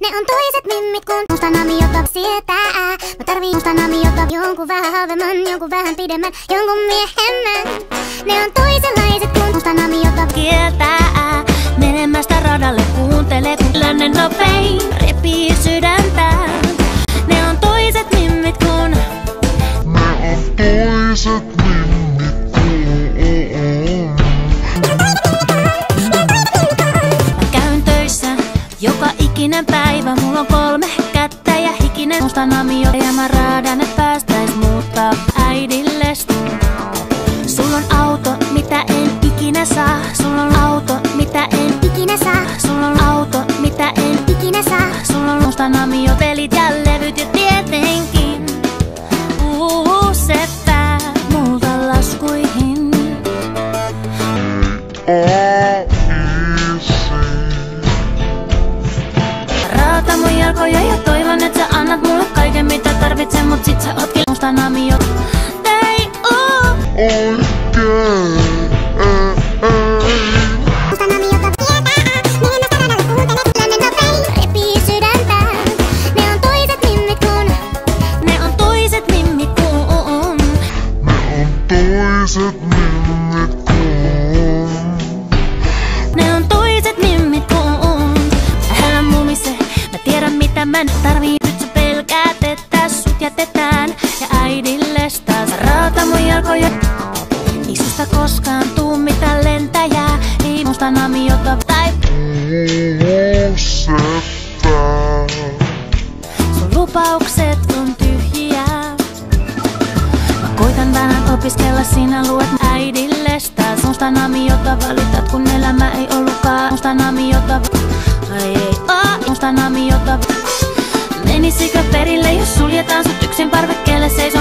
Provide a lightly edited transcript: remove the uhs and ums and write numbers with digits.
Ne on toiset mimmit kun musta namiota sietää. Mä tarviin musta namiota jonkun vähän halvemman, jonkun vähän pidemmän, jonkun miehemmän. Ne on toisenlaiset kun musta namiota kieltää. Menemästä radalle kuuntele kun lännen nopein repii sydäntä. Ne on toiset mimmit kun ne on toiset mimmit kun mä käyn töissä joka ikinen päivä. Mulla on 3 kättä ja hikinen musta namio. Ja mä raadan et päästäis muuttaa äidillestä. Sulla on auto mitä en ikinä saa. Sulla on auto mitä en ikinä saa. Sulla on auto mitä en ikinä saa. Sulla on musta namio, pelit ja levyt ja tietenkin seppää multa laskuihin. Raata mun jalkoja ja toivon et sä annat mulle kaiken mitä tarvitsen. Mut sit sä ootkin musta namiot. Tei oikein. Musta namiota kieltää. Menemästä radalle kuuntele lännen nopein repii sydäntä. Ne on toiset mimmit kun ne on toiset mimmit kun Ne on toiset mimmit kun ne on toiset mimmit kun älä mumise, mä tiedän mitä mä nyt tarviin. Nyt sä pelkäät, että sut jätetään ja äidilles taas raata mun jalkoja. Ei susta koskaan tuu mitään lentäjää. Ei musta namiota tai seppää. sun lupaukset on tyhjiä. Mä koitan vähän opiskella, sinä luet äidilles taas musta namiota. Valitat kun elämä ei ollutkaan musta namiota. Ai ei musta namiota. Menisikö perille jos suljetaan sut yksin parvekkeelle seison?